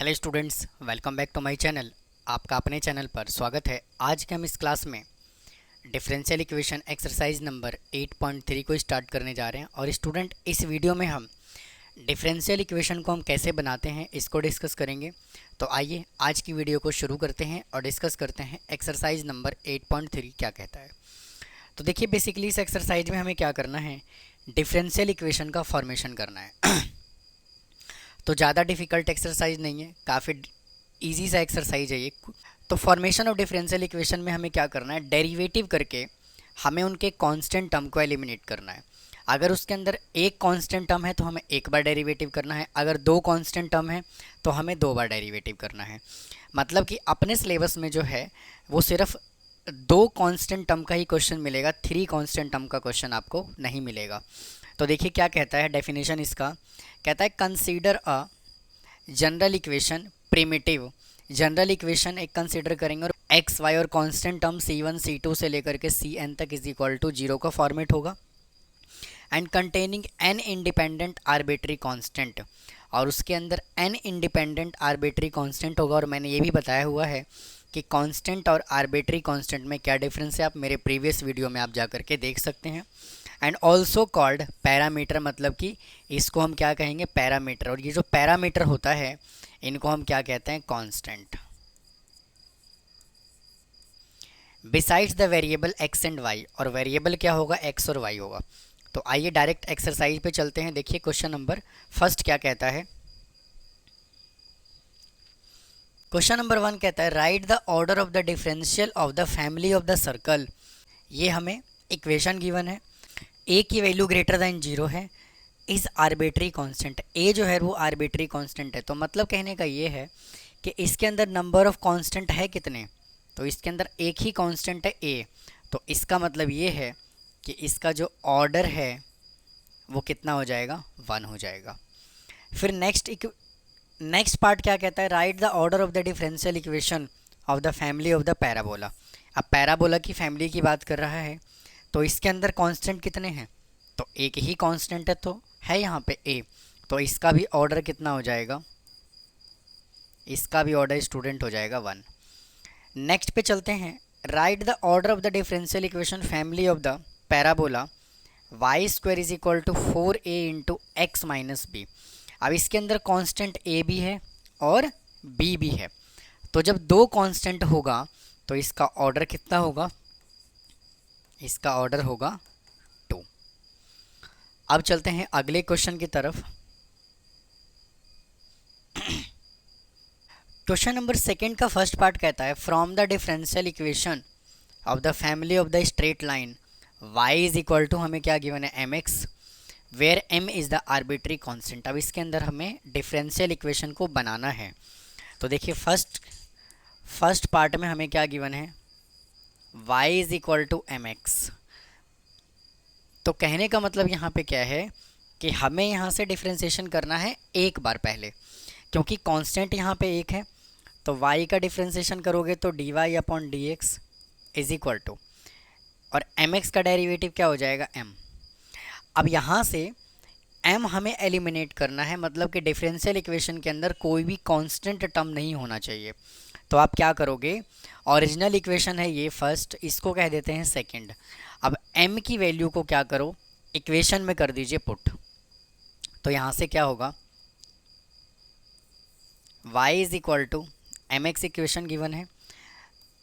Hello students, welcome back to my channel. आपका अपने channel पर स्वागत है। आज के हम इस क्लास में डिफरेंशियल इक्वेशन एक्सरसाइज नंबर 8.3 को स्टार्ट करने जा रहे हैं। और स्टूडेंट, इस वीडियो में हम डिफरेंशियल इक्वेशन को हम कैसे बनाते हैं इसको डिस्कस करेंगे। तो आइए आज की वीडियो को शुरू करते हैं और डिस्कस करते हैं एक्सरसाइज नंबर 8.3 क्या कहता है। तो देखिए, बेसिकली इस एक्सरसाइज में हमें क्या करना है, डिफरेंशियल इक्वेशन का फॉर्मेशन करना है। तो ज़्यादा डिफ़िकल्ट एक्सरसाइज नहीं है, काफ़ी इजी सा एक्सरसाइज है ये। तो फॉर्मेशन ऑफ डिफरेंशियल इक्वेशन में हमें क्या करना है, डेरिवेटिव करके हमें उनके कांस्टेंट टर्म को एलिमिनेट करना है। अगर उसके अंदर एक कांस्टेंट टर्म है तो हमें एक बार डेरिवेटिव करना है, अगर दो कांस्टेंट टर्म है तो हमें दो बार डेरिवेटिव करना है। मतलब कि अपने सिलेबस में जो है वो सिर्फ दो कांस्टेंट टर्म का ही क्वेश्चन मिलेगा, थ्री कांस्टेंट टर्म का क्वेश्चन आपको नहीं मिलेगा। तो देखिए क्या कहता है डेफिनेशन इसका, कहता है consider a general equation primitive. General equation एक कंसीडर करेंगे और एक्स वाई और कांस्टेंट टर्म C1 C2 से लेकर के Cn तक इज इक्वल टू 0 का फॉर्मेट होगा। And containing an independent arbitrary constant, और उसके अंदर एन इंडिपेंडेंट आर्बिट्री कांस्टेंट होगा। और मैंने ये भी बताया हुआ है कि कांस्टेंट और आर्बिट्री कांस्टेंट में क्या डिफरेंस है, आप मेरे प्रीवियस वीडियो में आप जा करके देख सकते हैं। एंड ऑल्सो कॉल्ड पैरामीटर, मतलब कि इसको हम क्या कहेंगे, पैरामीटर। और ये जो पैरामीटर होता है इनको हम क्या कहते हैं, constant. Besides the variable X and Y, और वेरिएबल क्या होगा, एक्स और वाई होगा। तो आइए डायरेक्ट एक्सरसाइज पे चलते हैं। देखिए क्वेश्चन नंबर फर्स्ट क्या कहता है। क्वेश्चन नंबर 1 कहता है right the order of the differential of the family of the circle. ये हमें इक्वेशन गिवन है, ए की वैल्यू ग्रेटर दैन 0 है, इज आर्बिट्री कांस्टेंट। ए जो है वो आर्बिट्री कांस्टेंट है। तो मतलब कहने का ये है कि इसके अंदर नंबर ऑफ कांस्टेंट है कितने, तो इसके अंदर एक ही कांस्टेंट है ए। तो इसका मतलब ये है कि इसका जो ऑर्डर है वो कितना हो जाएगा, 1 हो जाएगा। फिर नेक्स्ट पार्ट क्या कहता है, right the order of the differential equation of the family of the parabola. अब पैराबोला की फैमिली की बात कर रहा है, तो इसके अंदर कांस्टेंट कितने हैं, तो एक ही कांस्टेंट है, तो है यहाँ पे ए। तो इसका भी ऑर्डर कितना हो जाएगा, इसका भी ऑर्डर स्टूडेंट हो जाएगा 1। नेक्स्ट पे चलते हैं, write the order of the differential equation family of the parabola Y square is equal to 4a into x minus B. अब इसके अंदर कांस्टेंट ए भी है और बी भी है। तो जब दो कांस्टेंट होगा तो इसका ऑर्डर कितना होगा, इसका ऑर्डर होगा 2। अब चलते हैं अगले क्वेश्चन की तरफ। क्वेश्चन नंबर सेकंड का फर्स्ट पार्ट कहता है from the differential equation of the family of the straight line y is equal to, हमें क्या गिवन है, mx, where m is the arbitrary constant. अब इसके अंदर हमें डिफरेंशियल इक्वेशन को बनाना है। तो देखिए फर्स्ट पार्ट में हमें क्या गिवन है, y is equal to mx। तो कहने का मतलब यहाँ पे क्या है कि हमें यहाँ से डिफरेंशिएशन करना है एक बार पहले, क्योंकि कांस्टेंट यहाँ पे एक है। तो y का डिफरेंशिएशन करोगे तो dy upon D x is equal to, और mx का डेरिवेटिव क्या हो जाएगा, m। अब यहाँ से m हमें एलिमिनेट करना है, मतलब कि डिफरेंशियल इक्वेशन के अंदर कोई भी कांस्टेंट टर्म नहीं होना चाहिए। तो आप क्या करोगे, ओरिजिनल इक्वेशन है ये फर्स्ट, इसको कह देते हैं सेकंड। अब m की वैल्यू को क्या करो, इक्वेशन में कर दीजिए पुट। तो यहाँ से क्या होगा, y is equal to M X, equation given है,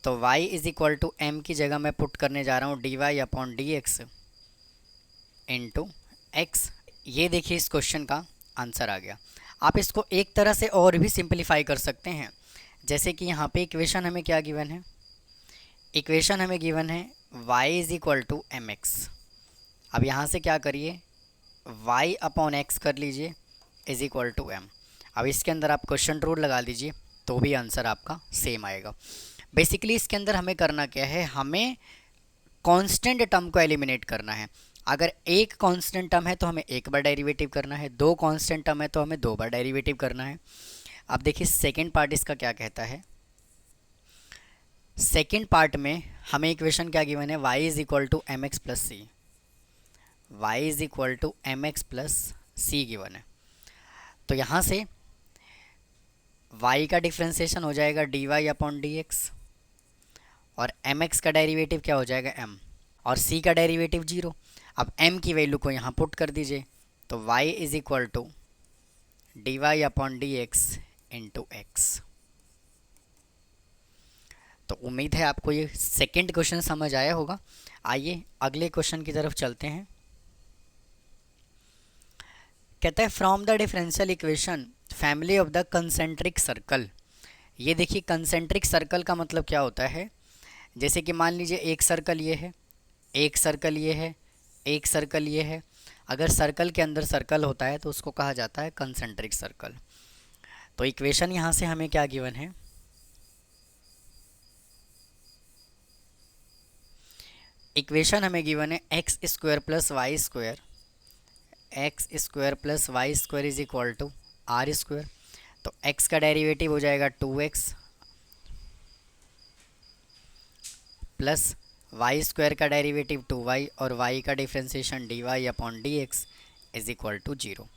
तो y is equal to M की जगह मैं पुट करने जा रहा हूँ D Y upon D X into X. ये देखिए इस क्वेश्चन का आंसर आ गया। आप इसको एक तरह से और भी सिंपलीफाई कर सकते हैं, जैसे कि यहाँ पे इक्वेशन हमें क्या गिवन है, इक्वेशन हमें गिवन है y is equal to M X. अब यहाँ से क्या करिए, y अपॉन एक्स कर लीजिए इज इक्वल टू एम। अब इसके अंदर आप क्वेश्चन रूल लगा दीजिए तो भी आंसर आपका सेम आएगा। बेसिकली इसके अंदर हमें करना क्या है, हमें कांस्टेंट टर्म को एलिमिनेट करना है। अगर एक कांस्टेंट टर्म है तो हमें एक बार डेरिवेटिव करना है, दो कांस्टेंट टर्म है तो हमें दो बार डेरिवेटिव करना है। अब देखिए सेकंड पार्ट इसका क्या कहता है, सेकंड पार्ट में हमें इक्वेशन क्या गिवन है, y is equal to M X plus C, Y is equal to M X plus C given है। तो यहाँ से y का डिफ्रेंसिएशन हो जाएगा dy अपॉन dx, और mx का डेरिवेटिव क्या हो जाएगा m, और c का डेरिवेटिव 0। अब m की वैल्यू को यहाँ पुट कर दीजिए, तो y is equal to dy upon dx into X. तो उम्मीद है आपको ये सेकंड क्वेश्चन समझ आया होगा। आइए अगले क्वेश्चन की तरफ चलते हैं। कहता है from the differential equation family of the concentric circle. ये देखिए कंसेंट्रिक सर्कल का मतलब क्या होता है, जैसे कि मान लीजिए एक सर्कल ये है, एक सर्कल ये है, एक सर्कल ये है। अगर सर्कल के अंदर सर्कल होता है तो उसको कहा जाता है कंसेंट्रिक सर्कल। तो इक्वेशन यहाँ से हमें क्या गिवन है, इक्वेशन हमें गिवन है x square plus Y square, X square plus Y square is equal to are square. तो एक्स का डेरिवेटिव हो जाएगा 2x प्लस वाई स्क्वायर का डेरिवेटिव 2y, और y का differentiation dy upon dx is equal to 0।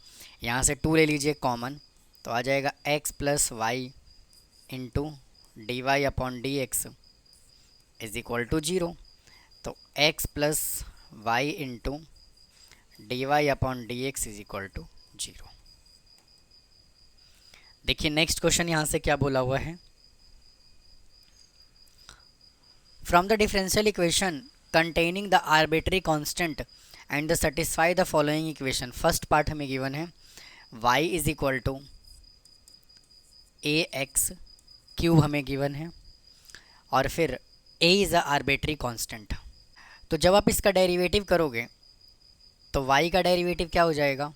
यहाँ से 2 ले लीजिए कॉमन, तो आ जाएगा x plus Y into dy upon dx is equal to 0। तो x plus Y into dy upon dx is equal to 0। देखिए नेक्स्ट क्वेश्चन यहाँ से क्या बोला हुआ है, from the differential equation containing the arbitrary constant and the satisfy the following equation. First part हमें given है y is equal to ax cube हमें गिवन है, और फिर a is a arbitrary constant. तो जब आप इसका डेरिवेटिव करोगे तो y का डेरिवेटिव क्या हो जाएगा,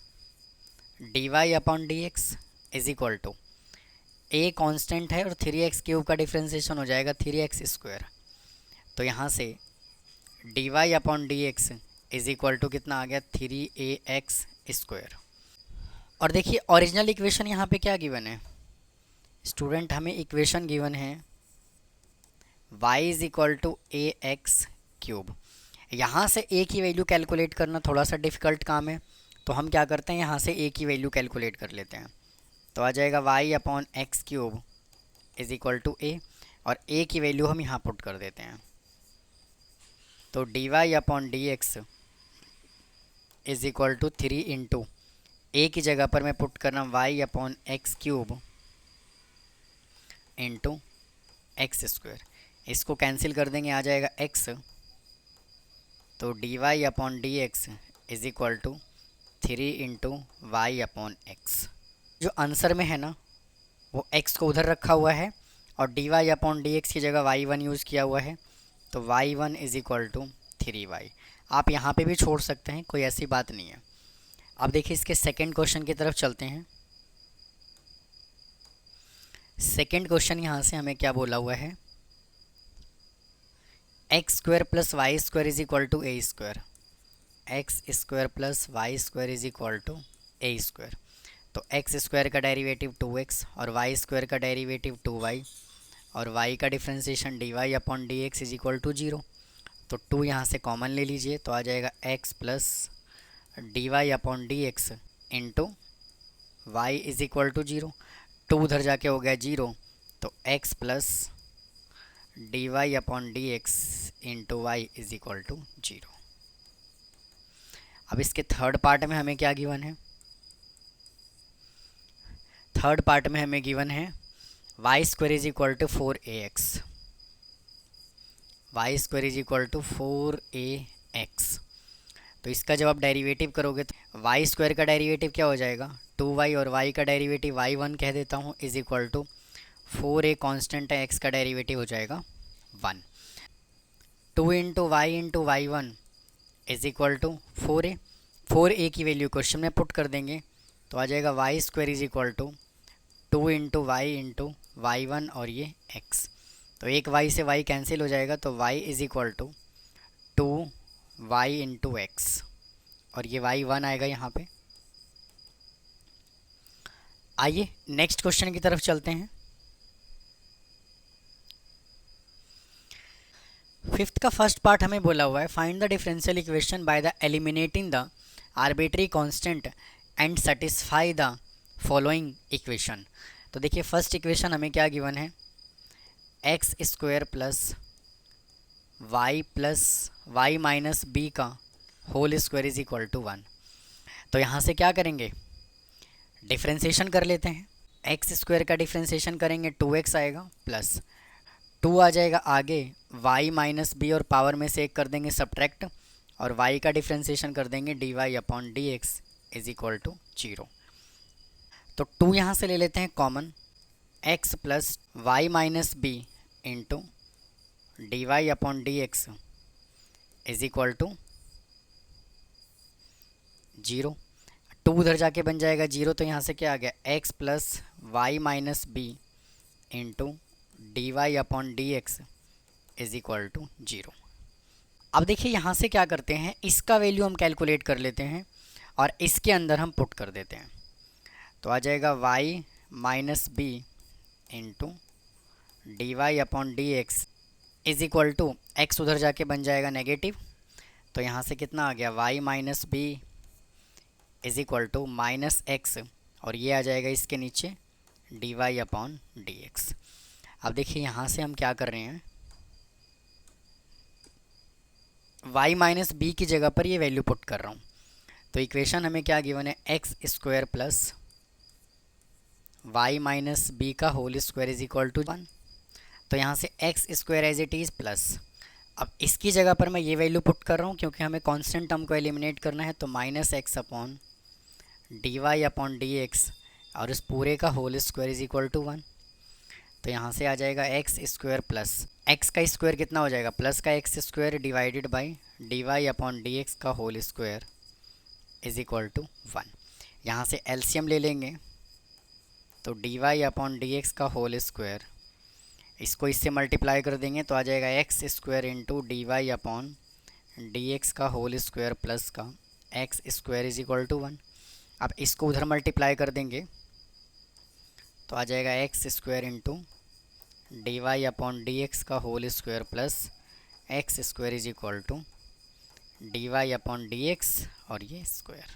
dy upon dx is equal to a constant है और 3x क्यूब का डिफ्रेंसिएशन हो जाएगा 3x स्क्वायर। तो यहाँ से dy upon dx is equal to कितना आ गया 3ax स्क्वायर। और देखिए ओरिजिनल इक्वेशन यहाँ पे क्या गिवन है स्टूडेंट, हमें इक्वेशन गिवन है y is equal to ax cube. यहाँ से a की वैल्यू कैलकुलेट करना थोड़ा सा डिफ़िकल्ट काम है, तो हम क्या करते हैं यहाँ से a की वैल्यू कैलकुलेट कर लेते हैं। तो आ जाएगा y upon X cube is equal to a, और a की वैल्यू हम यहाँ पुट कर देते हैं। तो dy upon dx is equal to 3 into a की जगह पर मैं पुट कर रहा हूँ y upon X cube into x square. इसको कैंसिल कर देंगे, आ जाएगा x। तो dy upon dx is equal to 3 into Y upon X. जो आंसर में है ना वो x को उधर रखा हुआ है और dy अपॉन dx की जगह y1 यूज़ किया हुआ है। तो y1 is equal to 3y। आप यहाँ पे भी छोड़ सकते हैं, कोई ऐसी बात नहीं है। अब देखिए इसके सेकंड क्वेश्चन की तरफ चलते हैं। सेकंड क्वेश्चन यहाँ से हमें क्या बोला हुआ है, x square plus Y square is equal to A square, X square plus Y square is equal to A square. तो एक्स स्क्वायर का डेरिवेटिव 2x और वाई स्क्वायर का डेरिवेटिव 2y, और y का differentiation dy upon dx is equal to 0। तो 2 यहाँ से common ले लीजिए, तो आ जाएगा x plus dy upon dx into Y is equal to 0। 2 उधर जाके हो गया 0, तो x plus dy upon dx into Y is equal to 0। अब इसके थर्ड पार्ट में हमें क्या गिवन है, थर्ड पार्ट में हमें गिवन है Y square is equal to 4ax, Y square is equal to 4ax। तो इसका जब आप डेरिवेटिव करोगे तो वाई स्क्वायर का डेरिवेटिव क्या हो जाएगा 2y, और y का डेरिवेटिव y1 कह देता हूँ is equal to 4a constant है, x का डेरिवेटिव हो जाएगा 1। 2 into Y into y1 is equal to 4a। 4a की वैल्यू क्वेश्चन में पुट कर देंगे, तो आ जाएगा Y square is equal to 2 into Y into y1 और ये x। तो एक y से y कैंसिल हो जाएगा, तो y is equal to 2y into X, और ये y1 आएगा यहाँ पे। आइए नेक्स्ट क्वेश्चन की तरफ चलते हैं। फिफ्थ का फर्स्ट पार्ट हमें बोला हुआ है find the differential equation by the eliminating the arbitrary constant and satisfy the following equation. तो देखिए फर्स्ट इक्वेशन हमें क्या गिवन है, x square plus Y minus b का whole square is equal to 1। तो यहाँ से क्या करेंगे, डिफ्रेंशिएशन कर लेते हैं। एक्स स्क्वायर का डिफ्रेंशिएशन करेंगे 2x आएगा, प्लस 2 आ जाएगा आगे, y माइनस बी और पावर में से एक कर देंगे सब्ट्रैक्ट, और y का डिफ्रेंशिएशन कर देंगे dy upon D x is equal to 0। तो 2 यहाँ से ले लेते हैं common, x plus Y minus B into D Y upon D x is equal to 0। 2 उधर जाके बन जाएगा 0, तो यहाँ से क्या आ गया, x plus Y minus B into D Y upon D x is equal to 0। अब देखिए यहाँ से क्या करते हैं, इसका वैल्यू हम कैलकुलेट कर लेते हैं और इसके अंदर हम पुट कर देते हैं। तो आ जाएगा y minus B into D Y upon D x is equal to, X उधर जाके बन जाएगा नेगेटिव, तो यहाँ से कितना आ गया, y minus B is equal to minus X, और ये आ जाएगा इसके नीचे D Y upon D X. अब देखिए यहाँ से हम क्या कर रहे हैं, y माइनस बी की जगह पर ये वैल्यू पुट कर रहा हूँ। तो इक्वेशन हमें क्या गिवन है, x square plus Y minus b का whole square is equal to 1। तो यहाँ से x square as it is plus, अब इसकी जगह पर मैं ये वैल्यू पुट कर रहा हूँ क्योंकि हमें कांस्टेंट टर्म को एलिमिनेट करना है, तो minus x upon d Y upon D x और इस पूरे का whole square is equal to 1। तो यहाँ से आ जाएगा एक्स स्क्वायर प्लस एक्स का स्क्वायर कितना हो जाएगा, प्लस का x square divided by d Y upon D x का whole square is equal to 1। यहाँ से एलसीएम ले लेंगे, तो d Y upon D x का होल स्क्वायर, इसको इससे मल्टीप्लाई कर देंगे तो आ जाएगा x square into D Y upon D x का होल स्क्वायर प्लस का x square is equal to 1। अब इसको उधर मल्टीप्लाई कर देंगे तो आ जाएगा x square into D Y upon D x का whole square plus x square is equal to d Y upon D x और ये स्क्वायर।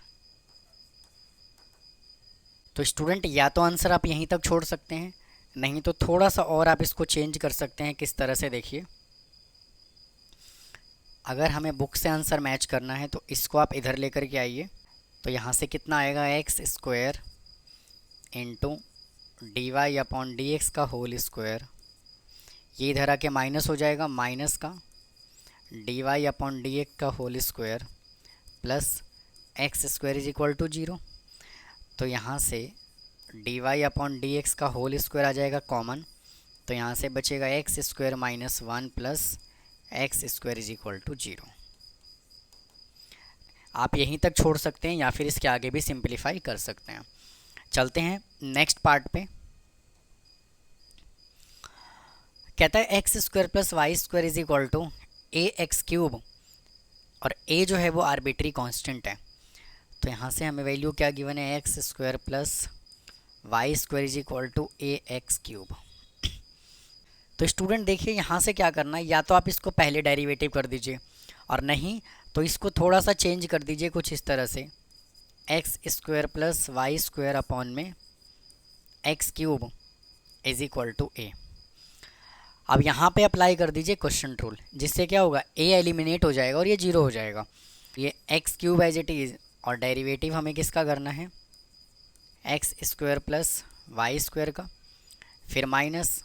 तो स्टूडेंट या तो आंसर आप यहीं तक छोड़ सकते हैं, नहीं तो थोड़ा सा और आप इसको चेंज कर सकते हैं। किस तरह से, देखिए अगर हमें बुक से आंसर मैच करना है तो इसको आप इधर लेकर के आइए, तो यहाँ से कितना आएगा, x square into D Y upon D x का होल स्क्वायर, ये इधर आके माइनस हो जाएगा, माइनस का d Y upon D x का whole square plus x square is equal to 0। तो यहाँ से d Y upon D x का होल स्क्वायर आ जाएगा कॉमन, तो यहाँ से बचेगा x square minus 1 plus x square is equal to 0। आप यहीं तक छोड़ सकते हैं या फिर इसके आगे भी सिंप्लीफाई कर सकते हैं। चलते हैं नेक्स्ट पार्ट पे। कहता है x square plus Y square is equal to A X cube, और ए जो है वो आर्बिट्री कांस्टेंट है। तो यहाँ से हमें वैल्यू क्या गिवन है, x square plus Y square is equal to A X cube. तो स्टूडेंट देखिए यहाँ से क्या करना है, या तो आप इसको पहले डेरिवेटिव कर दीजिए और नहीं तो इसको थोड़ा सा चेंज कर दीजिए कुछ इस तरह से, x square plus Y square upon में x cube is equal to a. अब यहाँ पे अप्लाई कर दीजिए क्वेश्चन रूल, जिससे क्या होगा, ए एलिमिनेट हो जाएगा और ये 0 हो जाएगा। ये x cube as it is, और डेरिवेटिव हमें किसका करना है, x square plus Y square का, फिर minus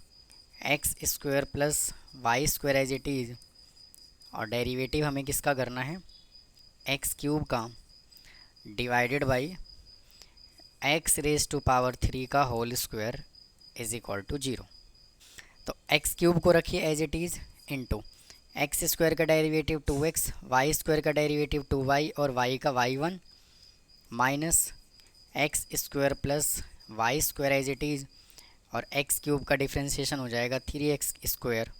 x square plus Y square as it is, और डेरिवेटिव हमें किसका करना है, एक्स क्यूब का divided by x raise to power 3 का whole square is equal to 0। तो एक्स क्यूब को रखिए as it is into x square का डेरिवेटिव 2x, वाई स्क्वायर का डेरिवेटिव 2y और y का y1, minus x square plus Y square as it is, और x cube का differentiation हो जाएगा 3x square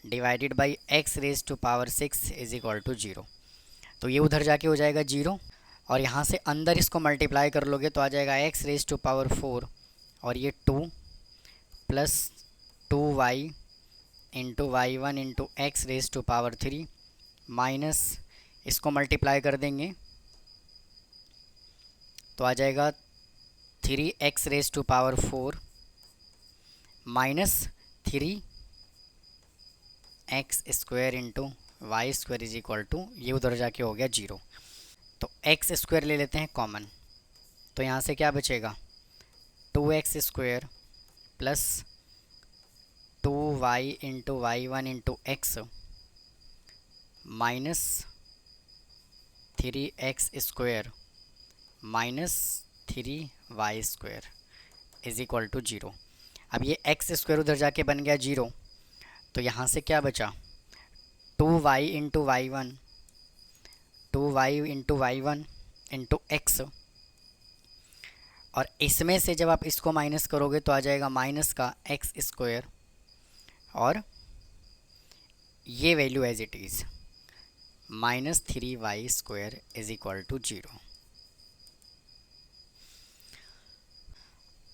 divided by x raise to power 6 is equal to 0। तो ये उधर जाके हो जाएगा 0, और यहाँ से अंदर इसको मल्टीप्लाई कर लोगे तो आ जाएगा एक्स रेज टू पावर 4 और ये 2 plus 2y into y1 into x raise to power 3 minus इसको मल्टीप्लाई कर देंगे तो आ जाएगा 3x raise to power 4 -3x² into y² is equal to, ये उधर जाके हो गया 0। तो x² ले लेते हैं कॉमन, तो यहाँ से क्या बचेगा 2x² plus 2y into y1 into x minus 3x² minus 3y² is equal to 0। अब ये x² उधर जाके बन गया 0, तो यहाँ से क्या बचा 2y into y1 into x, और इसमें से जब आप इसको माइनस करोगे तो आ जाएगा माइनस का x², और ये value as it is -3y² is equal to 0।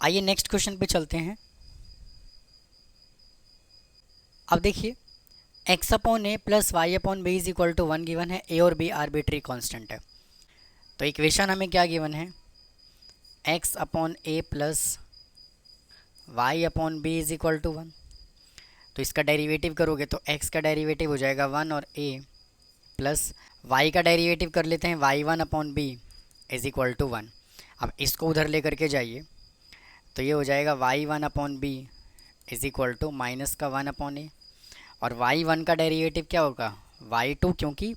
आइए नेक्स्ट क्वेश्चन पे चलते हैं। अब देखिए x/a plus y/b is equal to 1 given है, a और b आर्बिट्री कांस्टेंट है। तो इक्वेशन हमें क्या गिवन है x/a plus y/b is equal to 1। तो इसका डेरिवेटिव करोगे तो x का डेरिवेटिव हो जाएगा 1 और a प्लस y का डेरिवेटिव कर लेते हैं y1/b इज इक्वल टू 1। अब इसको उधर ले करके जाइए तो ये हो जाएगा y1/b is equal to minus का 1/a, और y1 का डेरिवेटिव क्या होगा y2, क्योंकि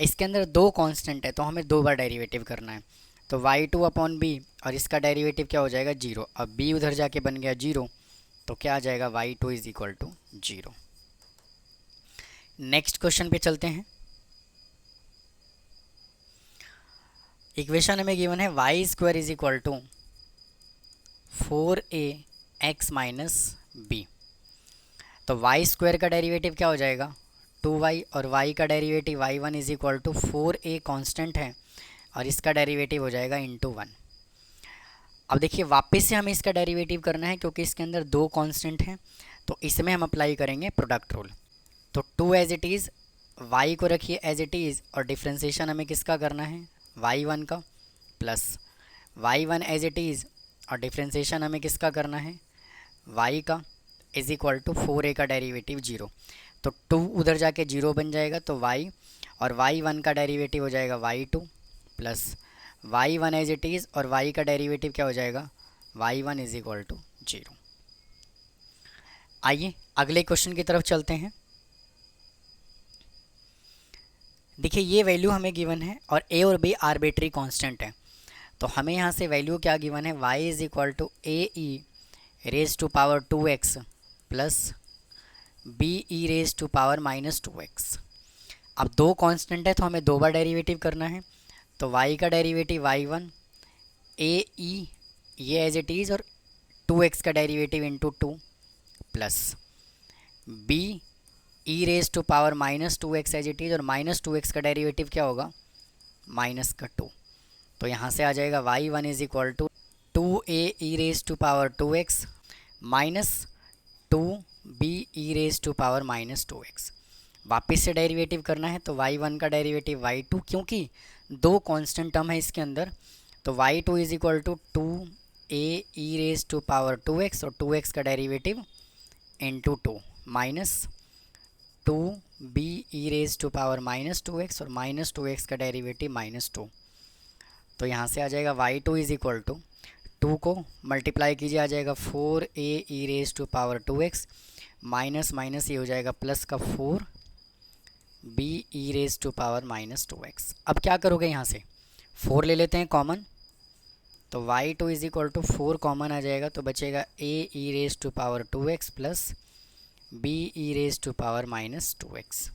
इसके अंदर दो कांस्टेंट है तो हमें दो बार डेरिवेटिव करना है। तो y2/b और इसका डेरिवेटिव क्या हो जाएगा 0। अब b उधर जाके बन गया 0, तो क्या आ जाएगा y2 is equal to 0। Next question पे चलते हैं। इक्वेशन हमें गिवन है y² is equal to 4ax minus b। तो y² का डेरिवेटिव क्या हो जाएगा 2y, और y का derivative y1 is equal to 4a constant है और इसका डेरिवेटिव हो जाएगा इंटू 1। अब देखिए वापस से हमें इसका डेरिवेटिव करना है क्योंकि इसके अंदर दो कांस्टेंट हैं, तो इसमें हम अप्लाई करेंगे प्रोडक्ट रूल। तो 2 एज इट इज़, y को रखिए एज इट इज़, और डिफ्रेंसिएशन हमें किसका करना है y1 का, plus y1 as it is, और डिफ्रेंसिएशन हमें किसका करना है y का, इज इक्वल टू 4a का डेरिवेटिव 0। तो 2 उधर जाके 0 बन जाएगा, तो y और y1 का डेरिवेटिव हो जाएगा y2 plus y1 as it is, और y का डेरिवेटिव क्या हो जाएगा y1 इज इक्वल टू 0। आइए अगले क्वेश्चन की तरफ चलते हैं। देखिए ये वैल्यू हमें गिवन है और a और b आर्बिट्री कांस्टेंट है, तो हमें यहाँ से वैल्यू क्या गिवन है y is equal to ae raise to power 2x plus be raise to power minus 2x। अब दो कांस्टेंट है तो हमें दो बार डेरिवेटिव करना है, तो y का डेरिवेटिव y1 ae ये एज इट इज़, और 2x का derivative into 2 plus b e raise to power minus 2x as it is, और माइनस 2x का डेरिवेटिव क्या होगा माइनस का 2। तो यहाँ से आ जाएगा y1 is equal to 2a e raise to power 2x minus 2b e raise to power minus 2x। वापस से डेरिवेटिव करना है, तो y1 का डेरिवेटिव y2, क्योंकि दो कांस्टेंट टर्म है इसके अंदर, तो y2 is equal to 2a e raise to power 2x, और 2x का derivative into 2 minus 2b e raise to power minus 2x, और माइनस 2x का डेरिवेटिव माइनस 2। तो यहाँ से आ जाएगा y2 इज इक्वल टू 2 को मल्टीप्लाई कीजिए, आ जाएगा 4a e raise to power 2x minus minus ये हो जाएगा प्लस का 4b e raise to power minus 2x। अब क्या करोगे यहाँ से 4 ले लेते हैं कॉमन, तो y2 is equal to 4 common आ जाएगा, तो बचेगा a e raise to power 2x plus b e raise to power minus 2x।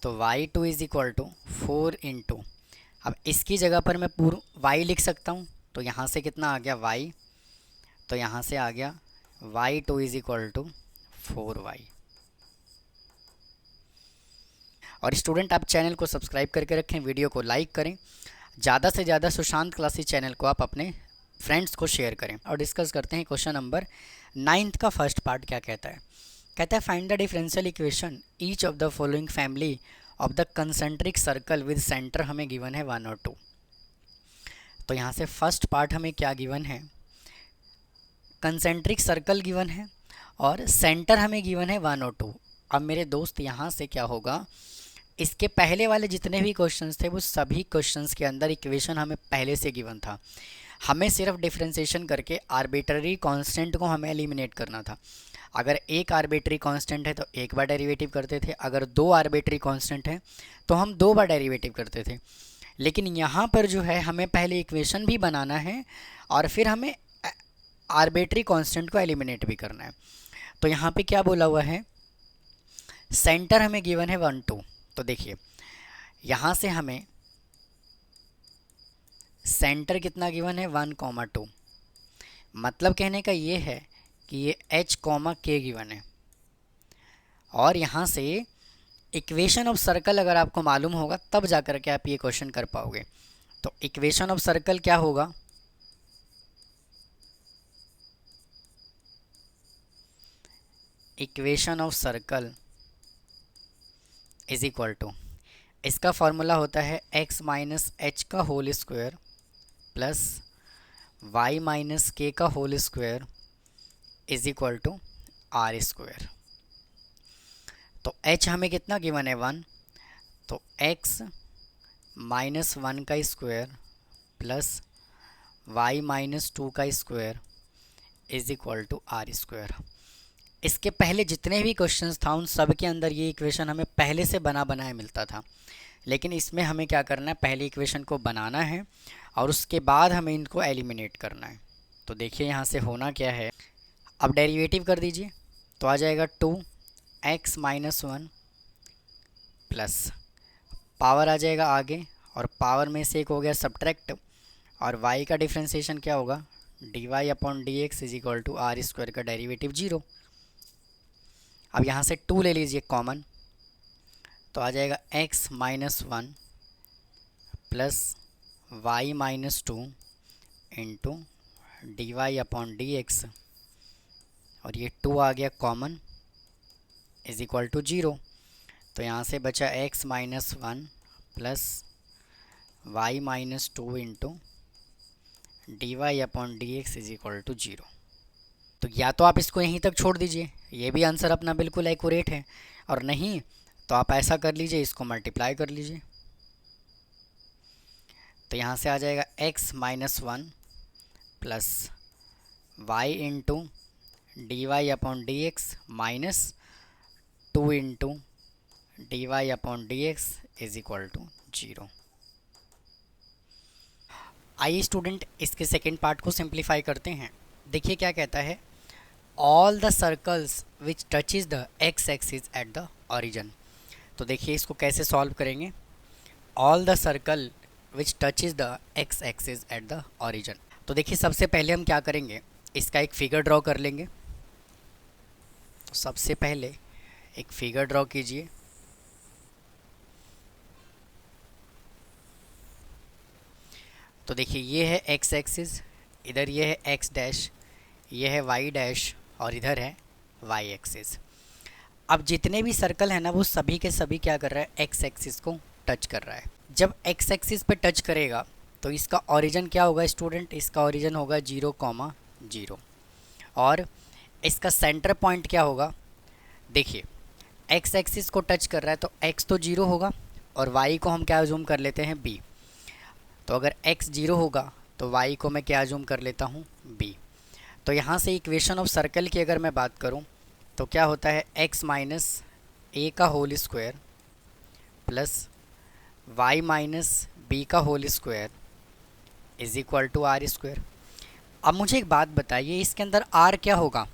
तो y2 is equal to 4 into, अब इसकी जगह पर मैं पूरा y लिख सकता हूँ, तो यहाँ से कितना आ गया y, तो यहाँ से आ गया y2 is equal to 4y। और स्टूडेंट आप चैनल को सब्सक्राइब करके रखें, वीडियो को लाइक करें, ज़्यादा से ज़्यादा सुशांत क्लासेस चैनल को आप अपने फ्रेंड्स को शेयर करें। और डिस्कस करते हैं क्वेश्चन नंबर 9 का फर्स्ट पार्ट क्या कहता है। कहता है find the differential equation each of the following family of the concentric circle with centre हमें गिवन है 1 और 2। तो यहाँ से फर्स्ट पार्ट हमें क्या गिवन है कंसेंट्रिक सर्कल गिवन है और सेंटर हमें गिवन है 1 और 2। अब मेरे दोस्त यहाँ से क्या होगा, इसके पहले वाले जितने भी क्वेश्चंस थे वो सभी क्वेश्चंस के अंदर इक्वेशन हमें पहले से गिवन था। हमें सिर्फ डिफरेंशिएशन करके आर्बिट्ररी कांस्टेंट को हमें एलिमिनेट करना था। अगर एक आर्बिट्री कांस्टेंट है तो एक बार डेरिवेटिव करते थे, अगर दो आर्बिट्री कांस्टेंट है तो हम दो बार डेरिवेटिव करते थे। लेकिन यहाँ पर जो है हमें पहले इक्वेशन भी बनाना है और फिर हमें आर्बिट्री कांस्टेंट को एलिमिनेट भी करना है। तो यहाँ पे क्या बोला हुआ है, सेंटर हमें गिवन है 1 2। तो देखिए यहाँ से हमें सेंटर कितना गिवन है 1 2। मतलब कहने का ये है कि ये h k गिवन है। और यहाँ से इक्वेशन ऑफ सर्कल अगर आपको मालूम होगा तब जा कर के आप ये क्वेश्चन कर पाओगे। तो इक्वेशन ऑफ सर्कल क्या होगा, equation of circle is equal to, इसका फॉर्मूला होता है x माइनस एच का whole square plus y minus k का whole square is equal to are square. तो h हमें कितना गिवन है 1, तो x माइनस 1 का स्क्वायर प्लस y माइनस 2 का square is equal to are square. इसके पहले जितने भी क्वेश्चंस था उन सब के अंदर ये इक्वेशन हमें पहले से बना बनाया मिलता था। लेकिन इसमें हमें क्या करना है, पहले इक्वेशन को बनाना है और उसके बाद हमें इनको एलिमिनेट करना है। तो देखिए यहाँ से होना क्या है, अब डेरिवेटिव कर दीजिए तो आ जाएगा 2x माइनस 1 प्लस पावर आ जाएगा आगे और पावर में से एक हो गया सब्ट्रैक्ट और y का डिफ्रेंशिएशन क्या होगा, dy upon D x is equal to are square का डेरिवेटिव 0। अब यहाँ से 2 ले लीजिए कॉमन, तो आ जाएगा x minus 1 plus y minus 2 into D Y upon D x और ये 2 आ गया कॉमन इज इक्वल टू 0। तो यहाँ से बचा x minus 1 plus y minus 2 into D Y upon D x is equal to 0। तो या तो आप इसको यहीं तक छोड़ दीजिए, ये भी आंसर अपना बिल्कुल एक्यूरेट है, और नहीं तो आप ऐसा कर लीजिए, इसको मल्टीप्लाई कर लीजिए। तो यहाँ से आ जाएगा x minus 1 plus Y into D Y upon D x minus 2 into D Y upon D x is equal to 0। आइए स्टूडेंट इसके सेकेंड पार्ट को सिंप्लीफाई करते हैं। देखिए क्या कहता है, all the circles which touches the x axis at the origin. तो देखिए इसको कैसे सॉल्व करेंगे, all the circle which touches the x axis at the origin. तो देखिए सबसे पहले हम क्या करेंगे, इसका एक फिगर ड्रॉ कर लेंगे। तो सबसे पहले एक फिगर ड्रॉ कीजिए। तो देखिए ये है एक्स एक्सिस, इधर ये है एक्स डैश, ये है वाई डैश और इधर है वाई एक्सिस। अब जितने भी सर्कल है ना वो सभी के सभी क्या कर रहा है, एक्स एक्सिस को टच कर रहा है। जब एक्स एक्सिस पे टच करेगा तो इसका ओरिजिन क्या होगा स्टूडेंट, इसका ओरिजिन होगा 0,0 और इसका सेंटर पॉइंट क्या होगा। देखिए एक्स एक्सिस को टच कर रहा है तो एक्स तो 0 होगा और वाई को हम क्या जूम कर लेते हैं b। तो अगर x 0 होगा तो y को मैं क्या जूम कर लेता हूँ b। तो यहाँ से इक्वेशन ऑफ सर्कल की अगर मैं बात करूँ तो क्या होता है, x माइनस a का whole square plus y minus b का whole square is equal to are square. अब मुझे एक बात बताइए, इसके अंदर r क्या होगा।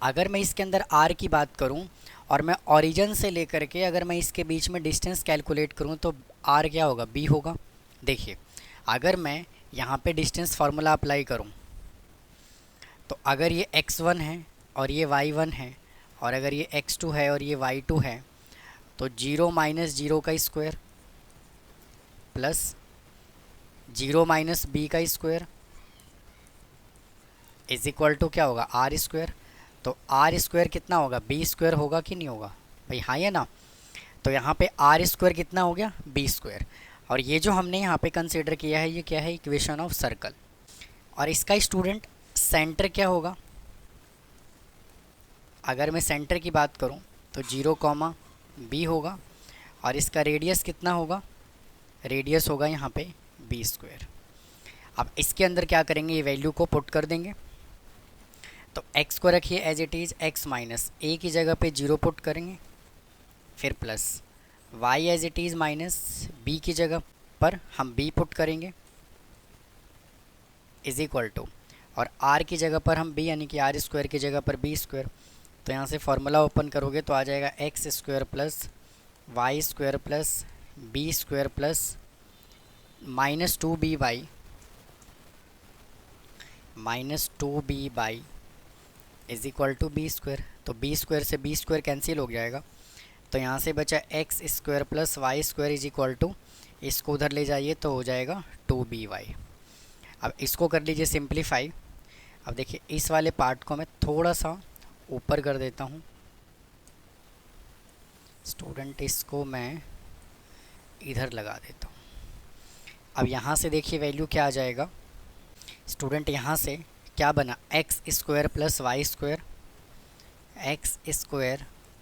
अगर मैं इसके अंदर r की बात करूं और मैं ओरिजिन से लेकर के अगर मैं इसके बीच में डिस्टेंस कैलकुलेट करूं तो r क्या होगा, b होगा। देखिए अगर मैं यहाँ पे डिस्टेंस फार्मूला अप्लाई करूँ तो अगर ये x1 है और ये y1 है और अगर ये x2 है और ये y2 है तो 0 माइनस 0 का स्क्वायर प्लस 0 माइनस b का स्क्वायर इज इक्वल टू क्या होगा, आर स्क्वायर। तो आर स्क्वायर कितना होगा, b स्क्वायर होगा कि नहीं होगा भाई, हाँ या ना। तो यहाँ पे आर स्क्वायर कितना हो गया, b स्क्वायर। और ये जो हमने यहाँ पे कंसीडर किया है ये क्या है, इक्वेशन ऑफ सर्कल। और इसका स्टूडेंट सेंटर क्या होगा, अगर मैं सेंटर की बात करूं तो 0, होगा और इसका रेडियस कितना होगा, रेडियस होगा यहाँ पे b²। अब इसके अंदर क्या करेंगे, ये वैल्यू को पुट कर देंगे। तो x को रखिए as it is x minus a की जगह पे 0 पुट करेंगे, फिर plus y as it is minus b की जगह पर हम b पुट करेंगे इज इक्वल टू, और r की जगह पर हम b यानी कि r² की जगह पर b²। तो यहाँ से फॉर्मूला ओपन करोगे तो आ जाएगा x² plus y² plus b² plus -2by is equal to b²। तो b² से b² कैंसिल हो जाएगा, तो यहाँ से बचा x² plus y² is equal to, इसको उधर ले जाइए तो हो जाएगा 2by। अब इसको कर लीजिए सिंप्लीफाई। अब देखिए इस वाले पार्ट को मैं थोड़ा सा ऊपर कर देता हूँ स्टूडेंट, इसको मैं इधर लगा देता हूँ। अब यहाँ से देखिए वैल्यू क्या आ जाएगा स्टूडेंट, यहाँ से क्या बना, x² plus y²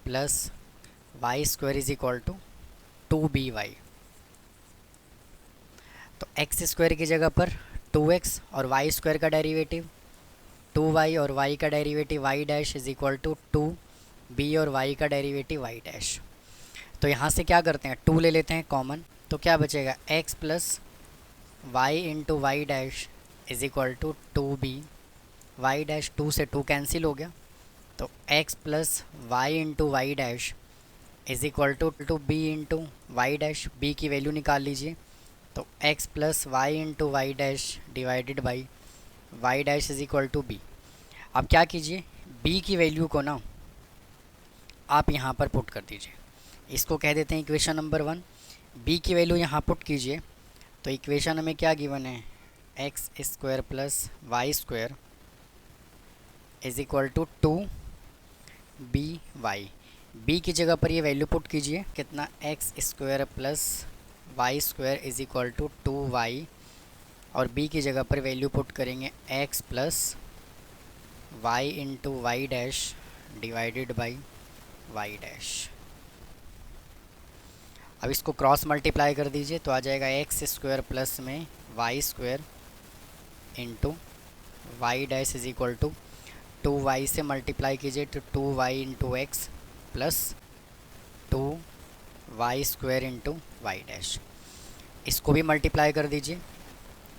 plus y² is equal to 2by। तो x² की जगह पर 2x और y² का डेरिवेटिव 2y और y का derivative y' is equal to 2b और y का डेरिवेटिव y'। तो यहाँ से क्या करते हैं, 2 ले लेते हैं कॉमन, तो क्या बचेगा x plus y into y' is equal to 2b, y' 2 से 2 कैंसिल हो गया, तो x plus y into y' is equal to b into y', b की वैल्यू निकाल लीजिए, तो x plus y into y' divided by y' is equal to b। अब क्या कीजिए, b की वैल्यू को ना आप यहाँ पर पुट कर दीजिए, इसको कह देते हैं इक्वेशन नंबर 1। b की वैल्यू यहाँ पुट कीजिए, तो इक्वेशन में क्या गिवन है, x² plus y² is equal to 2by। b की जगह पर ये वैल्यू पुट कीजिए, कितना, x² plus y² is equal to 2y, और b की जगह पर वैल्यू पुट करेंगे x plus y into y' divided by y'। अब इसको क्रॉस मल्टीप्लाई कर दीजिए तो आ जाएगा x² प्लस में y² into y' is equal to 2y से मल्टीप्लाई कीजिए तो 2y into x plus 2y² into y'। इसको भी मल्टीप्लाई कर दीजिए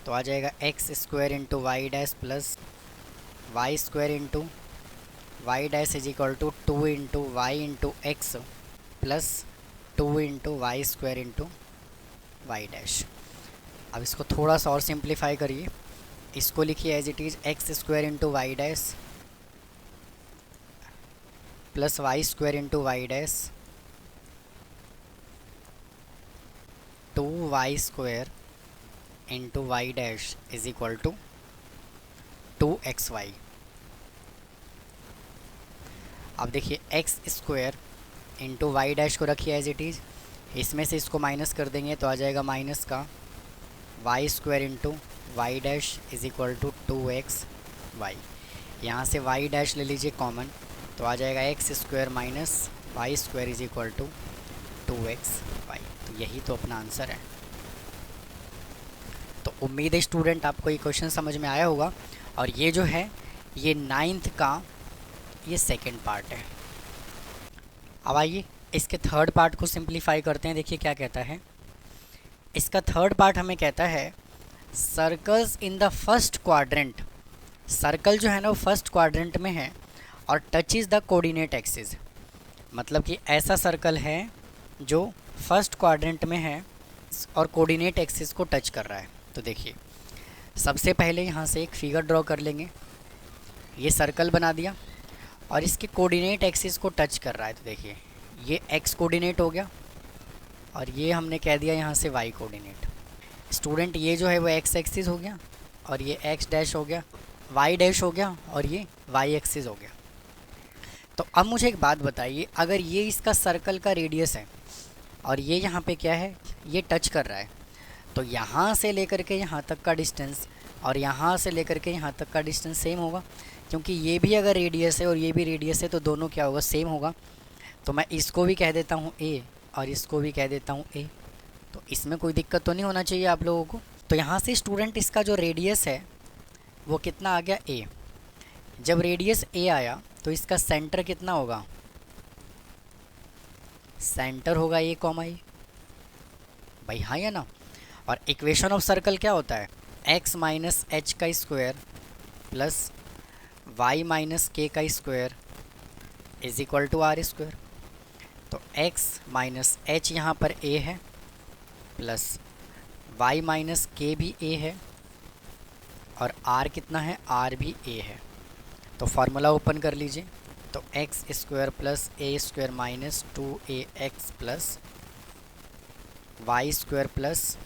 तो आ जाएगा x² into y' plus y² into y' is equal to 2 into Y into x plus 2 into y² into y'। अब इसको थोड़ा सा और सिंप्लीफाई करिए, इसको लिखिए as it is x² into y' plus y² into y' 2y² into y' is equal to 2xy। अब देखिए x² इंटू y' को रखिए एज इट इज़, इसमें से इसको माइनस कर देंगे तो आ जाएगा माइनस का y² into y' is equal to 2xy। यहाँ से y' ले लीजिए कॉमन तो आ जाएगा x² minus y² is equal to 2xy। तो यही तो अपना आंसर है। तो उम्मीद है स्टूडेंट आपको ये क्वेश्चन समझ में आया होगा, और ये जो है ये 9th का ये सेकंड पार्ट है। अब आइए इसके थर्ड पार्ट को सिंप्लीफाई करते हैं। देखिए क्या कहता है, इसका थर्ड पार्ट हमें कहता है circles in the first quadrant. Circle जो है ना वो फर्स्ट क्वाड्रेंट में है और touch is the coordinate axis, मतलब कि ऐसा सर्कल है जो फर्स्ट क्वाड्रेंट में है और कोऑर्डिनेट एक्सिस को टच कर रहा है। तो देखिए सबसे पहले यहाँ से एक फिगर ड्रॉ कर लेंगे, ये सर्कल बना दिया और इसके कोऑर्डिनेट एक्सिस को टच कर रहा है। तो देखिए ये एक्स कोऑर्डिनेट हो गया और ये हमने कह दिया यहाँ से वाई कोऑर्डिनेट। स्टूडेंट ये जो है वो एक्स एक्सिस हो गया और ये एक्स डैश हो गया, वाई डैश हो गया और ये वाई एक्सिस हो गया। तो अब मुझे एक बात बताइए, अगर ये इसका सर्कल का रेडियस है और ये यहाँ पे क्या है, ये टच कर रहा है, तो यहाँ से लेकर के यहाँ तक का डिस्टेंस और यहाँ से लेकर के यहाँ तक का डिस्टेंस सेम होगा, क्योंकि ये भी अगर रेडियस है और ये भी रेडियस है तो दोनों क्या होगा, सेम होगा। तो मैं इसको भी कह देता हूँ ए और इसको भी कह देता हूँ ए। तो इसमें कोई दिक्कत तो नहीं होना चाहिए आप लोगों को। तो यहाँ से स्टूडेंट इसका जो रेडियस है वो कितना आ गया, ए। जब रेडियस ए आया तो इसका सेंटर कितना होगा, सेंटर होगा ए कॉमा ए, भाई हाँ या ना। और इक्वेशन ऑफ सर्कल क्या होता है, एक्स माइनस एच का square plus Y minus k का square is equal to are square. तो x माइनस एच यहाँ पर a है प्लस y माइनस के भी a है और r कितना है, r भी a है। तो फार्मूला ओपन कर लीजिए। तो x square plus a square minus 2ax plus Y square plus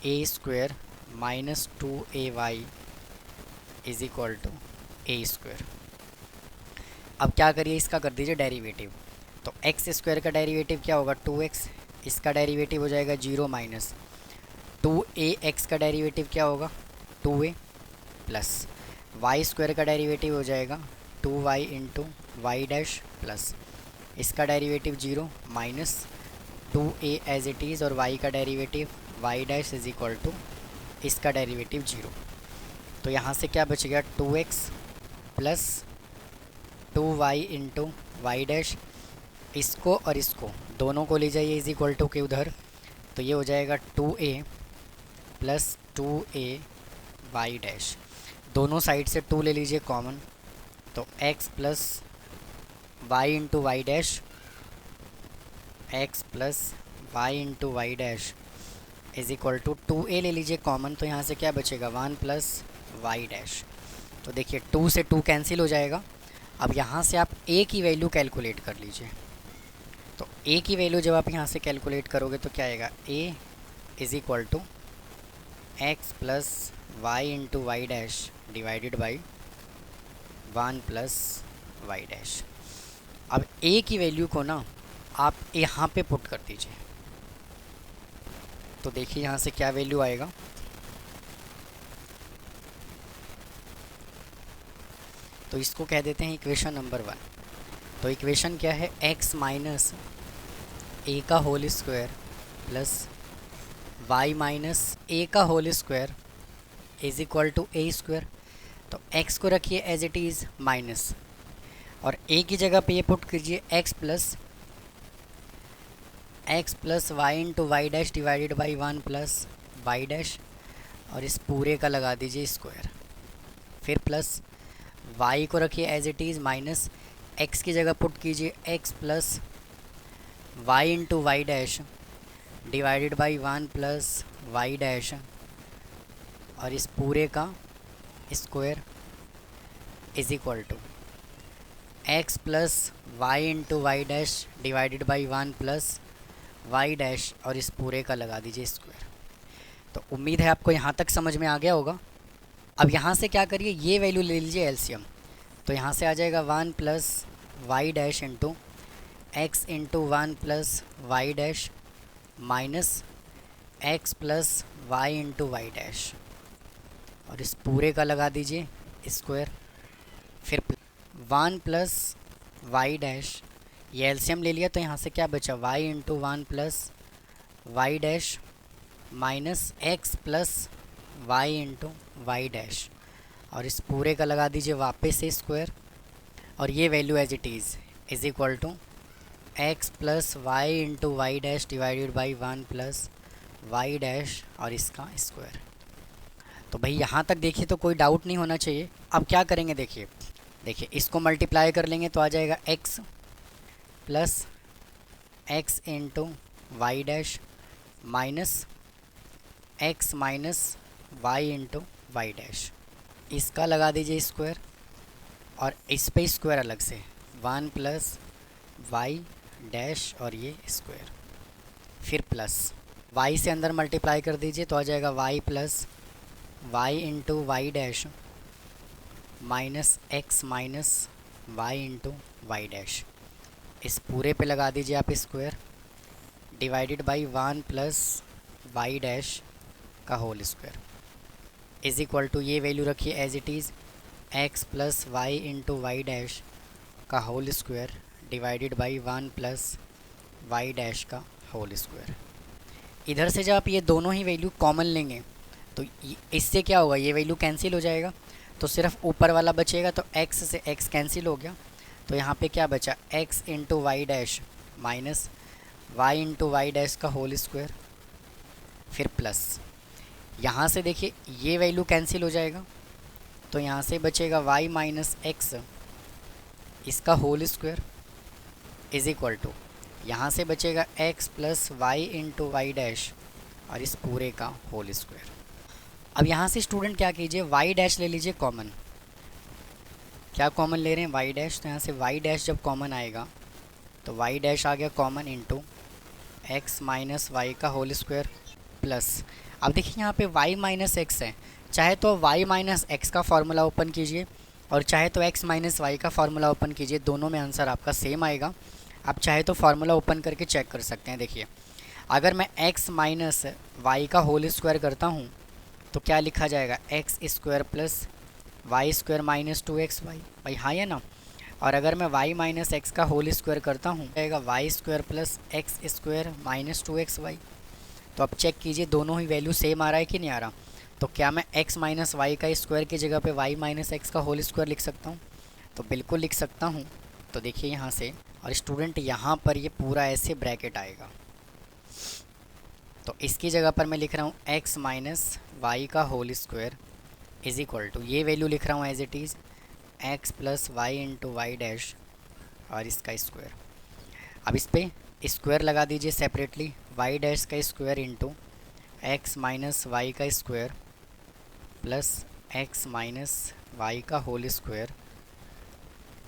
a square minus 2ay is equal to A square. अब क्या करिए, इसका कर दीजिए डेरिवेटिव। तो एक्स स्क्वायर का डेरिवेटिव क्या होगा, 2x, इसका डेरिवेटिव हो जाएगा 0 माइनस 2ax का डेरिवेटिव क्या होगा, 2a प्लस वाई स्क्वायर का डेरिवेटिव हो जाएगा 2y into y dash plus इसका derivative 0 minus 2a as it is और y का derivative y dash is equal to इसका डेरिवेटिव 0। तो यहाँ से क्या बच गया, 2x plus 2y into y dash, इसको और इसको दोनों को ले जाइए इज इक्वल टू के उधर। तो ये हो जाएगा 2a plus 2a y dash, दोनों साइड से 2 ले लीजिए कॉमन। तो x plus Y into y dash, x plus Y into y dash is equal to 2a ले लीजिए कॉमन। तो यहाँ से क्या बचेगा, 1 प्लस वाई डैश। तो देखिए 2 से 2 कैंसिल हो जाएगा। अब यहाँ से आप a की वैल्यू कैलकुलेट कर लीजिए। तो a की वैल्यू जब आप यहाँ से कैलकुलेट करोगे तो क्या आएगा, a is equal to x plus Y into y dash divided by 1 plus y dash. अब a की वैल्यू को ना आप यहाँ पे पुट कर दीजिए। तो देखिए यहाँ से क्या वैल्यू आएगा, तो इसको कह देते हैं इक्वेशन नंबर 1। तो इक्वेशन क्या है, x माइनस ए का whole square plus Y minus a का whole square is equal to A square. तो x को रखिए एज इट इज़ माइनस और a की जगह पे ये पुट कीजिए x plus Y into y dash divided by 1 plus y dash और इस पूरे का लगा दीजिए स्क्वायर। फिर प्लस y को रखिए as it is minus, x की जगह पुट कीजिए x plus Y into y dash divided by 1 plus y dash और इस पूरे का square is equal to x plus Y into y dash divided by 1 plus y dash और इस पूरे का लगा दीजिए स्क्वायर। तो उम्मीद है आपको यहाँ तक समझ में आ गया होगा। अब यहाँ से क्या करिए, ये वैल्यू ले लीजिए एलसीएम। तो यहाँ से आ जाएगा 1 plus y dash into x into 1 plus y dash minus x plus Y into y dash और इस पूरे का लगा दीजिए स्क्वायर। फिर 1 प्लस वाई डैश, ये एलसीएम ले लिया तो यहाँ से क्या बचा, y into 1 plus y dash minus x plus Y into y dash और इस पूरे का लगा दीजिए वापस से स्क्वायर और ये value as it is equal to x plus Y into y dash divided by 1 plus y dash और इसका स्क्वायर। तो भाई यहाँ तक देखिए तो कोई डाउट नहीं होना चाहिए। अब क्या करेंगे, देखिए इसको मल्टीप्लाई कर लेंगे तो आ जाएगा x plus x into y dash minus x minus y into y dash, इसका लगा दीजिए स्क्वायर और इस पे स्क्वायर अलग से 1 प्लस वाई डैश और ये स्क्वायर। फिर प्लस y से अंदर मल्टीप्लाई कर दीजिए तो आ जाएगा y plus Y into y dash minus x minus y into y dash, इस पूरे पे लगा दीजिए आप square divided by 1 plus y dash का whole square. Is equal to ये वैल्यू रखिए as it is x plus Y into y dash का whole square divided by 1 plus y dash का होल स्क्वायर। इधर से जब आप ये दोनों ही वैल्यू कॉमन लेंगे तो इससे क्या होगा, ये वैल्यू कैंसिल हो जाएगा, तो सिर्फ ऊपर वाला बचेगा, तो x से x कैंसिल हो गया, तो यहाँ पे क्या बचा x into y dash minus y into y dash का होल स्क्वायर, फिर प्लस यहाँ से देखिए ये वैल्यू कैंसिल हो जाएगा, तो यहाँ से बचेगा y माइनस एक्स इसका whole square is equal to यहाँ से बचेगा x plus Y into y dash और इस पूरे का होल स्क्वायर। अब यहाँ से स्टूडेंट क्या कीजिए, y डैश ले लीजिए कॉमन। क्या कॉमन ले रहे हैं, y डैश, तो यहाँ से y डैश जब कॉमन आएगा तो y डैश आ गया common into x minus y का होल स्क्वायर प्लस, अब देखिए यहाँ पे y माइनस एक्स है, चाहे तो y माइनस एक्स का फार्मूला ओपन कीजिए और चाहे तो x माइनस वाई का फार्मूला ओपन कीजिए, दोनों में आंसर आपका सेम आएगा। आप चाहे तो फार्मूला ओपन करके चेक कर सकते हैं। देखिए अगर मैं x माइनस वाई का होल स्क्वायर करता हूँ तो क्या लिखा जाएगा, x square plus Y square minus 2x y, भाई हाँ या ना। और अगर मैं y माइनस एक्स का होल स्क्वायर करता हूँ जाएगा Y square plus x square minus 2x y. तो अब चेक कीजिए दोनों ही वैल्यू सेम आ रहा है कि नहीं आ रहा। तो क्या मैं x माइनस वाई का स्क्वायर की जगह पे y माइनस एक्स का होल स्क्वायर लिख सकता हूँ, तो बिल्कुल लिख सकता हूँ। तो देखिए यहाँ से, और स्टूडेंट यहाँ पर ये पूरा ऐसे ब्रैकेट आएगा, तो इसकी जगह पर मैं लिख रहा हूँ x माइनस वाई का whole square is equal to ये वैल्यू लिख रहा हूँ as it is x plus Y into y dash और इसका स्क्वायर। अब इस पर स्क्वायर लगा दीजिए सेपरेटली, वाई डैश का square into x minus y का square plus x minus y का whole square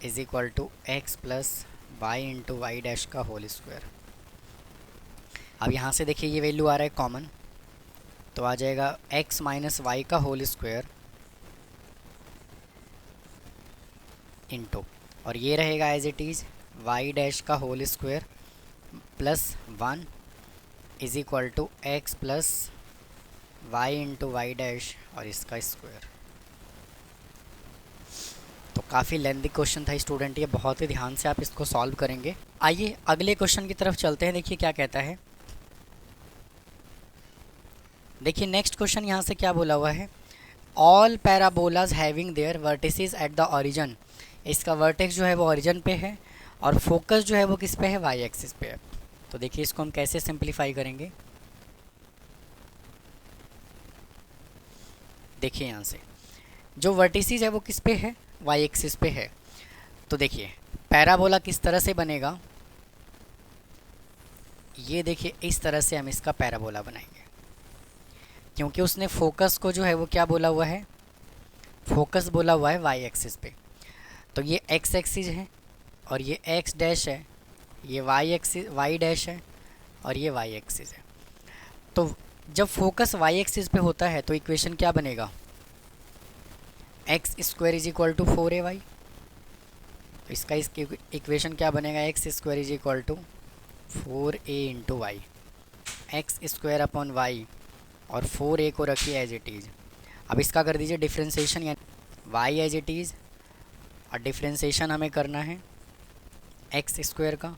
is equal to x plus Y into y dash का होल स्क्वायर। अब यहाँ से देखिए ये वैल्यू आ रहा है कॉमन, तो आ जाएगा x माइनस वाई का होल स्क्वायर इंटू, और ये रहेगा as it is y dash का whole square plus 1 is equal to x plus Y into y dash और इसका स्क्वायर। तो काफ़ी लेंथी क्वेश्चन था स्टूडेंट, ये बहुत ही ध्यान से आप इसको सॉल्व करेंगे। आइए अगले क्वेश्चन की तरफ चलते हैं, देखिए क्या कहता है। देखिए नेक्स्ट क्वेश्चन यहाँ से क्या बोला हुआ है, all parabolas having their vertices at the origin. इसका वर्टेक्स जो है वो ओरिजिन पे है और फोकस जो है वो किस पे है, वाई एक्सिस पे है। तो देखिए इसको हम कैसे सिंप्लीफाई करेंगे। देखिए यहाँ से जो वर्टिसेस है वो किस पे है, वाई एक्सिस पे है। तो देखिए पैराबोला किस तरह से बनेगा, ये देखिए इस तरह से हम इसका पैराबोला बनाएंगे, क्योंकि उसने फोकस को जो है वो क्या बोला हुआ है, फोकस बोला हुआ है वाई एक्सिस पे। तो ये एक्स एक्सिस है और ये एक्स डैश है, ये वाई एक्सिस वाई डैश है और ये वाई एक्सिस है। तो जब फोकस वाई एक्सिस पे होता है तो इक्वेशन क्या बनेगा, x square is equal to 4ay। तो इसका इक्वेशन क्या बनेगा, x square is equal to 4a into y, x square upon y और 4a को रखिए एज इट इज़। अब इसका कर दीजिए डिफ्रेंशिएशन, यानी वाई एज इट इज़ और डिफ्रेंशिएशन हमें करना है एक्स स्क्वायर का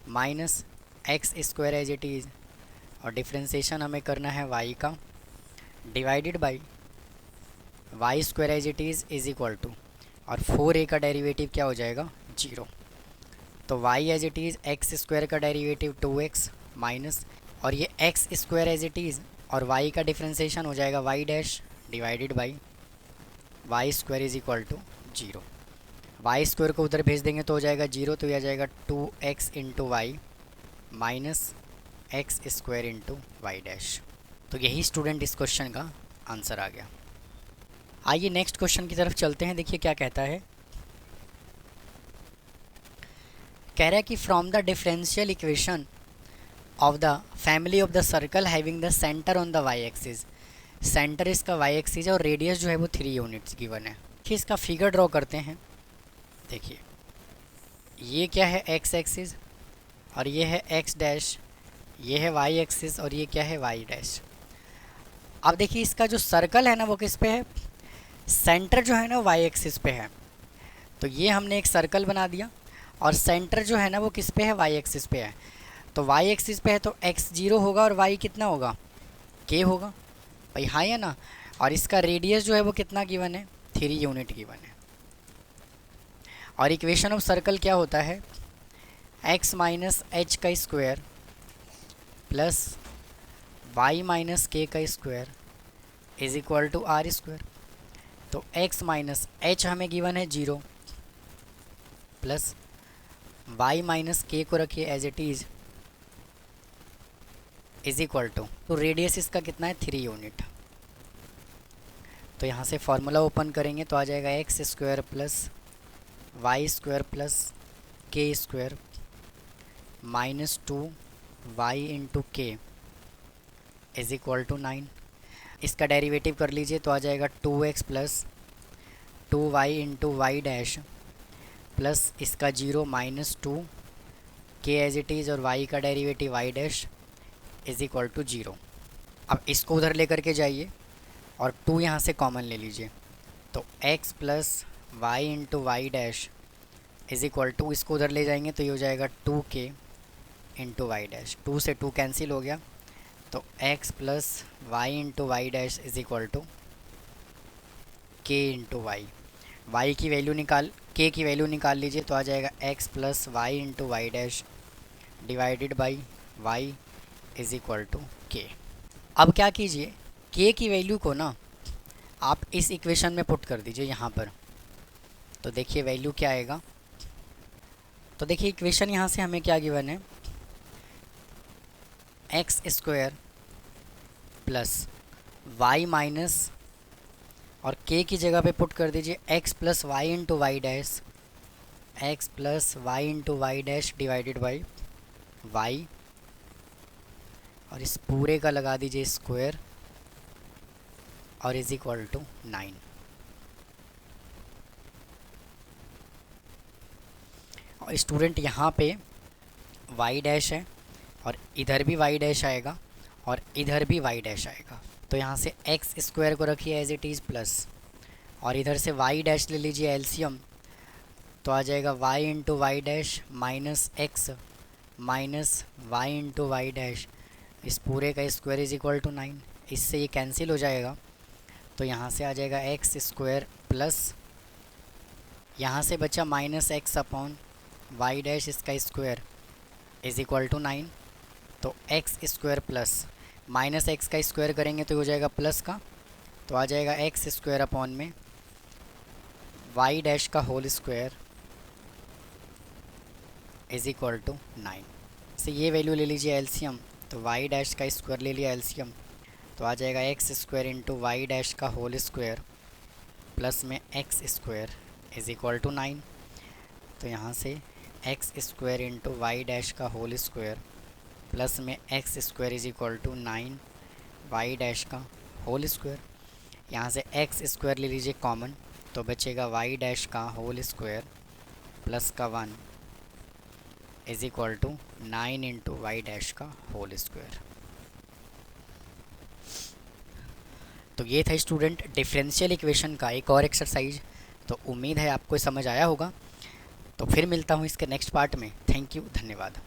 minus x square as it is और डिफ्रेंशिएशन हमें करना है वाई का divided by y square as it is equal to, और 4a का डेरिवेटिव क्या हो जाएगा, 0। तो y as it is x square का डेरिवेटिव 2x माइनस, और ये x square as it is और y का डिफ्रेंशिएशन हो जाएगा y dash divided by y square is equal to 0। Y square को उधर भेज देंगे तो हो जाएगा 0, तो यह आ जाएगा 2x into y minus x square into y dash. तो यही स्टूडेंट इस क्वेश्चन का आंसर आ गया। आइए नेक्स्ट क्वेश्चन की तरफ चलते हैं, देखिए क्या कहता है। कह रहा है कि from the differential equation of the family of the circle having the center on the y axis, center इसका वाई एक्सिस है और रेडियस जो है वो 3 यूनिट्स गिवन है। देखिए इसका फिगर ड्रॉ करते हैं। देखिए ये क्या है, एक्स एक्सिस और ये है एक्स डैश, ये है वाई एक्सिस और ये क्या है, वाई डैश। अब देखिए इसका जो सर्कल है ना वो किस पे है, सेंटर जो है ना वाई एक्सिस पे है। तो ये हमने एक सर्कल बना दिया और सेंटर जो है ना वो किस पे है, वाई एक्सिस पे है। तो वाई एक्सिस पे है तो एक्स 0 होगा और वाई कितना होगा, के होगा भाई, हाँ या ना। और इसका रेडियस जो है वो कितना गिवन है, 3 यूनिट गिवन है। और इक्वेशन ऑफ सर्कल क्या होता है, x माइनस एच का square plus y minus k का square is equal to are square. तो x माइनस एच हमें गिवन है 0 प्लस y माइनस के को रखिए as it is is equal to, तो रेडियस इसका कितना है, 3 यूनिट। तो यहाँ से फॉर्मूला ओपन करेंगे तो आ जाएगा x square plus Y square plus k square minus 2y into k is equal to 9। इसका डेरिवेटिव कर लीजिए तो आ जाएगा 2x plus 2y into y dash plus इसका 0 minus 2 k as it is और y का derivative y dash is equal to 0। अब इसको उधर लेकर के जाइए और 2 यहाँ से कॉमन ले लीजिए तो x plus Y into y dash is equal to, इसको उधर ले जाएंगे तो ये हो जाएगा 2k इंटू वाई डैश, 2 से 2 कैंसिल हो गया तो x plus Y into y dash is equal to k into y. Y की वैल्यू निकाल, k की वैल्यू निकाल लीजिए तो आ जाएगा x plus Y into y dash divided by y is equal to k. अब क्या कीजिए, k की वैल्यू को ना आप इस इक्वेशन में पुट कर दीजिए यहाँ पर। तो देखिए वैल्यू क्या आएगा, तो देखिए इक्वेशन यहाँ से हमें क्या गिवन है, x square plus Y minus और k की जगह पे पुट कर दीजिए x plus Y into y dash, x plus Y into y dash divided by y और इस पूरे का लगा दीजिए स्क्वायर और इज इक्वल टू 9। और स्टूडेंट यहाँ पे y डैश है और इधर भी y डैश आएगा और इधर भी y डैश आएगा। तो यहाँ से x स्क्वायर को रखिए एज इट इज़ प्लस और इधर से y डैश ले लीजिए एलसीएम तो आ जाएगा y into y dash minus x minus y into y dash, इस पूरे का स्क्वायर इज इक्वल टू 9। इससे ये कैंसिल हो जाएगा तो यहाँ से आ जाएगा एक्स स्क्वायर प्लस यहाँ से बचा minus x upon y dash इसका स्क्वायर इज इक्वल टू 9। तो x square plus minus x का स्क्वायर करेंगे तो हो जाएगा प्लस का, तो आ जाएगा एक्स स्क्वायर अपॉन में वाई डैश का whole square is equal to 9। से ये वैल्यू ले लीजिए एलसीएम तो वाई डैश का स्क्वायर ले लिया एलसीएम तो आ जाएगा x square into y dash का होल स्क्वायर प्लस में x square is equal to 9। तो यहाँ से x square into y dash का होल स्क्वायर प्लस में x square is equal to 9 y dash का होल स्क्वायर। यहाँ से एक्स स्क्वायर ले लीजिए कॉमन तो बचेगा वाई डैश का होल स्क्वायर प्लस का 1 is equal to 9 into y dash का होल स्क्वायर। तो ये था स्टूडेंट डिफरेंशियल इक्वेशन का एक और एक्सरसाइज। तो उम्मीद है आपको समझ आया होगा। तो फिर मिलता हूँ इसके नेक्स्ट पार्ट में। थैंक यू, धन्यवाद।